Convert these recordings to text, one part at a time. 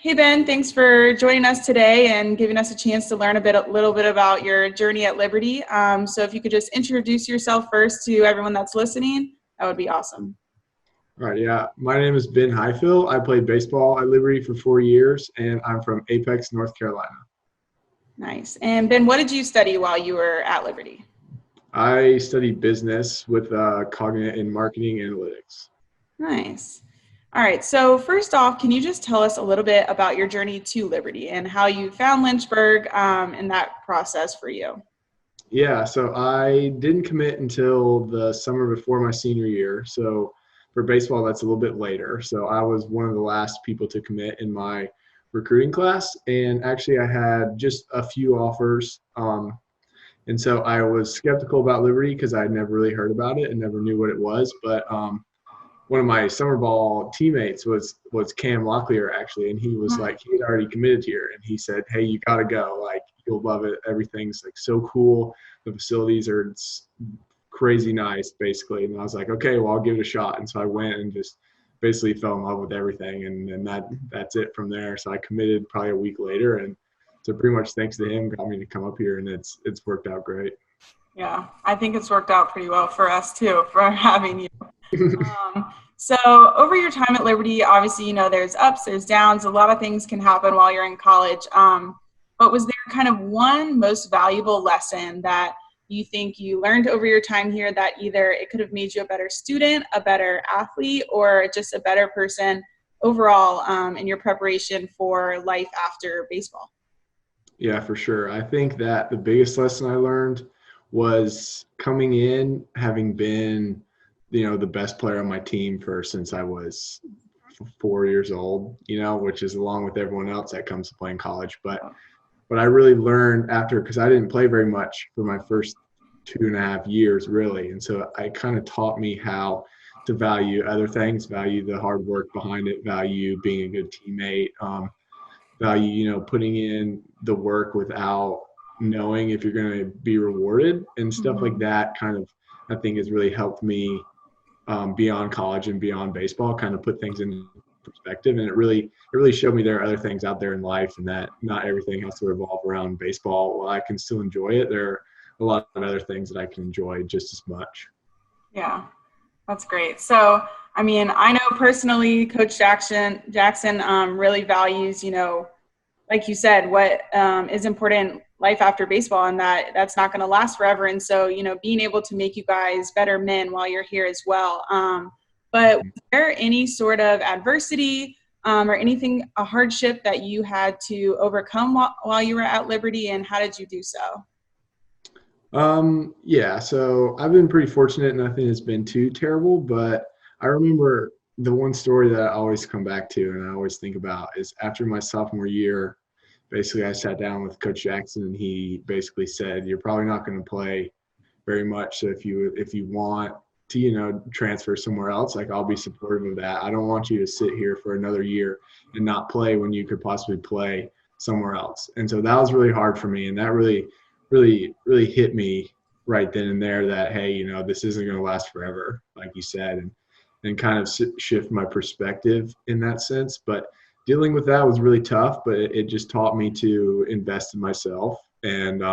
Hey Ben, thanks for joining us today and giving us a chance to learn a little bit about your journey at Liberty. So if you could just introduce yourself first to everyone that's listening, that would be awesome. All right, yeah. My name is Ben Highfill. I played baseball at Liberty for 4 years, and I'm from Apex, North Carolina. Nice. And Ben, what did you study while you were at Liberty? I studied business with cognitive and marketing analytics. Nice. All right. So first off, can you just tell us a little bit about your journey to Liberty and how you found Lynchburg and that process for you? Yeah, so I didn't commit until the summer before my senior year. So for baseball, that's a little bit later. So I was one of the last people to commit in my recruiting class. And actually, I had just a few offers. And so I was skeptical about Liberty because I'd never really heard about it and never knew what it was. But one of my summer ball teammates was Cam Locklear actually, and he was like, he had already committed here, and he said, "Hey, you got to go. Like, you'll love it. Everything's like so cool. The facilities are crazy nice, basically." And I was like, "Okay, well, I'll give it a shot." And so I went and just basically fell in love with everything, and that's it from there. So I committed probably a week later, and so pretty much thanks to him, got me to come up here, and it's worked out great. Yeah, I think it's worked out pretty well for us too, for having you. So over your time at Liberty, obviously, there's ups, there's downs. A lot of things can happen while you're in college. But was there kind of one most valuable lesson that you think you learned over your time here that either it could have made you a better student, a better athlete, or just a better person overall in your preparation for life after baseball? Yeah, for sure. I think that the biggest lesson I learned was coming in, having been, the best player on my team since I was 4 years old, which is along with everyone else that comes to playing college. But I really learned after, because I didn't play very much for my first 2.5 years, really. And so I kind of taught me how to value other things, value the hard work behind it, value being a good teammate, value, putting in the work without knowing if you're going to be rewarded and stuff like that. Kind of, I think has really helped me beyond college and beyond baseball, kind of put things in perspective. And it really showed me there are other things out there in life, and that not everything has to revolve around baseball. While I can still enjoy it, there are a lot of other things that I can enjoy just as much. Yeah, that's great. So, I mean, I know personally, Coach Jackson really values, like you said, what is important life after baseball, and that's not going to last forever. And so, being able to make you guys better men while you're here as well. But was there any sort of adversity or anything, a hardship that you had to overcome while you were at Liberty, and how did you do so? Yeah, so I've been pretty fortunate. Nothing has been too terrible, but I remember the one story that I always come back to and I always think about is after my sophomore year, basically I sat down with Coach Jackson and he basically said, "You're probably not going to play very much. So if you want to, transfer somewhere else, like I'll be supportive of that. I don't want you to sit here for another year and not play when you could possibly play somewhere else." And so that was really hard for me. And that really hit me right then and there that, hey, this isn't going to last forever, like you said, and kind of shift my perspective in that sense. But dealing with that was really tough, but it just taught me to invest in myself and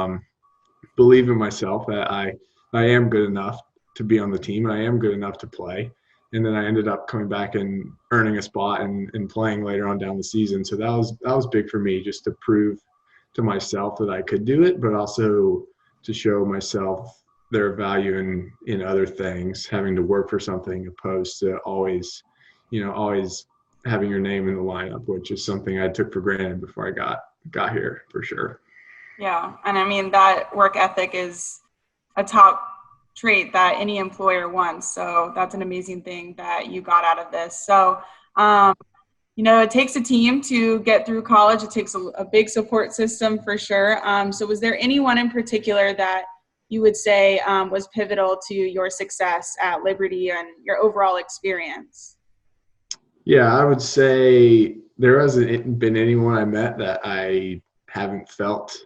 believe in myself that I am good enough to be on the team and I am good enough to play. And then I ended up coming back and earning a spot and playing later on down the season. So that was big for me, just to prove to myself that I could do it, but also to show myself their value in other things, having to work for something opposed to always having your name in the lineup, which is something I took for granted before I got here, for sure. Yeah, and I mean, that work ethic is a top trait that any employer wants. So that's an amazing thing that you got out of this. So, it takes a team to get through college. It takes a big support system for sure. So was there anyone in particular that you would say was pivotal to your success at Liberty and your overall experience? Yeah, I would say there hasn't been anyone I met that I haven't felt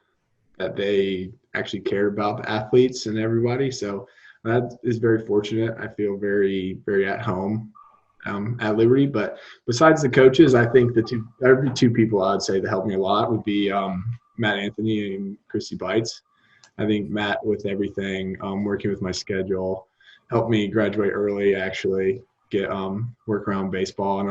that they actually care about the athletes and everybody. So that is very fortunate. I feel very, very at home at Liberty. But besides the coaches, I think every two people I'd say that helped me a lot would be Matt Anthony and Christy Bites. I think Matt with everything, working with my schedule, helped me graduate early. Actually, get work around baseball, and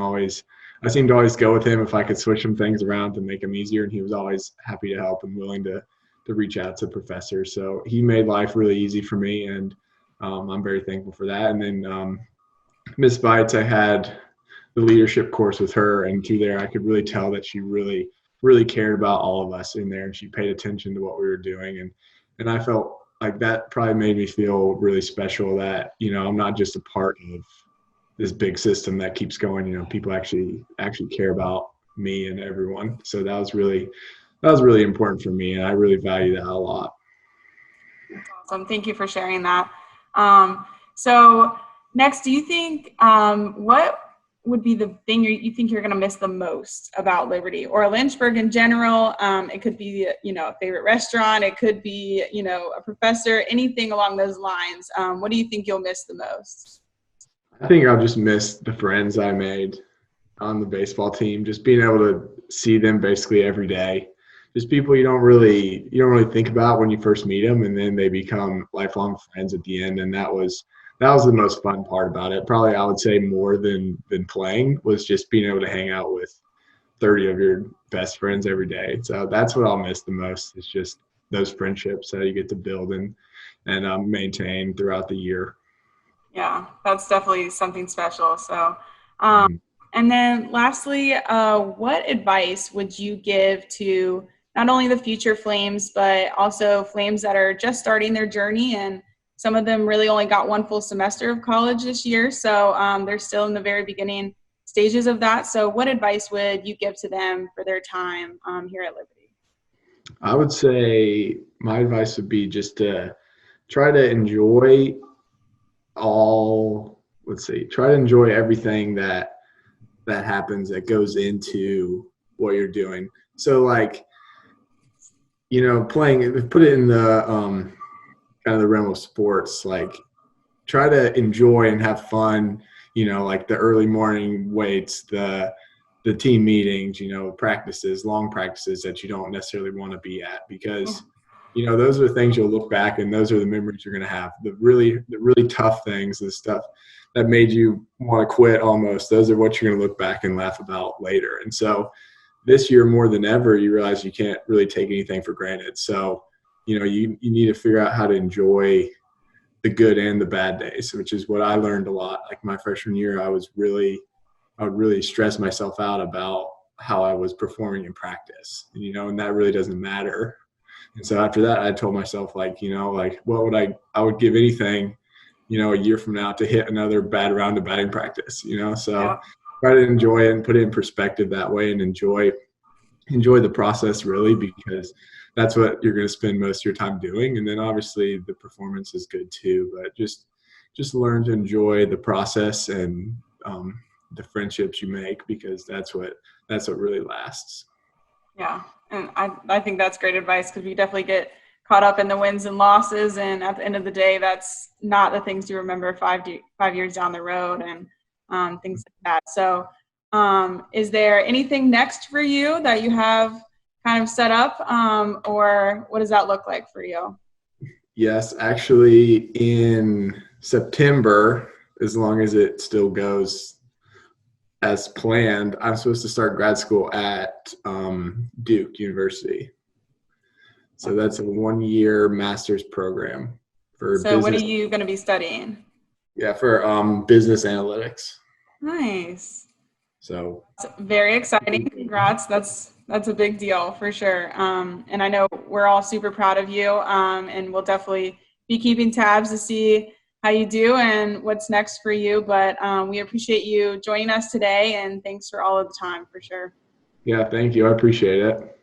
I seemed to always go with him if I could switch some things around to make him easier, and he was always happy to help and willing to reach out to professors. So he made life really easy for me, and I'm very thankful for that. And then Miss Bites, I had the leadership course with her, and through there I could really tell that she really, really cared about all of us in there, and she paid attention to what we were doing. And I felt like that probably made me feel really special that, I'm not just a part of this big system that keeps going. People actually care about me and everyone. So that was really important for me, and I really value that a lot. Awesome. Thank you for sharing that. So next, do you think what would be the thing you think you're going to miss the most about Liberty or Lynchburg in general? It could be, a favorite restaurant. It could be, a professor, anything along those lines. What do you think you'll miss the most? I think I'll just miss the friends I made on the baseball team, just being able to see them basically every day. Just people you don't really think about when you first meet them, and then they become lifelong friends at the end. And that was the most fun part about it. Probably I would say more than playing was just being able to hang out with 30 of your best friends every day. So that's what I'll miss the most, is just those friendships that you get to build and maintain throughout the year. Yeah, that's definitely something special. So, Mhm. and then lastly, what advice would you give to not only the future Flames, but also Flames that are just starting their journey, and some of them really only got one full semester of college this year. So they're still in the very beginning stages of that. So what advice would you give to them for their time here at Liberty? I would say my advice would be just to try to enjoy try to enjoy everything that happens that goes into what you're doing. So like, playing, put it in the kind of the realm of sports, like try to enjoy and have fun, like the early morning weights, the team meetings, practices, long practices that you don't necessarily want to be at, because those are the things you'll look back, and those are the memories you're going to have. The really tough things, the stuff that made you want to quit almost, those are what you're going to look back and laugh about later. And so this year more than ever, you realize you can't really take anything for granted. So, you need to figure out how to enjoy the good and the bad days, which is what I learned a lot. Like my freshman year, I would really stress myself out about how I was performing in practice, and that really doesn't matter. And so after that, I told myself, what would I would give anything, a year from now to hit another bad round of batting practice, so Yeah. try to enjoy it and put it in perspective that way, and enjoy the process really, because that's what you're going to spend most of your time doing. And then obviously the performance is good too, but just learn to enjoy the process and the friendships you make, because that's what really lasts. Yeah, and I think that's great advice, because we definitely get caught up in the wins and losses, and at the end of the day, that's not the things you remember 5 years down the road, and things like that. So, is there anything next for you that you have kind of set up, or what does that look like for you? Yes, actually in September, as long as it still goes as planned, I'm supposed to start grad school at Duke University. So that's a 1-year master's program for So, what are business. you going to be studying? Yeah, for business analytics. Nice. So It's very exciting. Congrats. That's a big deal for sure. And I know we're all super proud of you. And we'll definitely be keeping tabs to see how you do and what's next for you. But we appreciate you joining us today, and thanks for all of the time for sure. yeah, thank you. I appreciate it.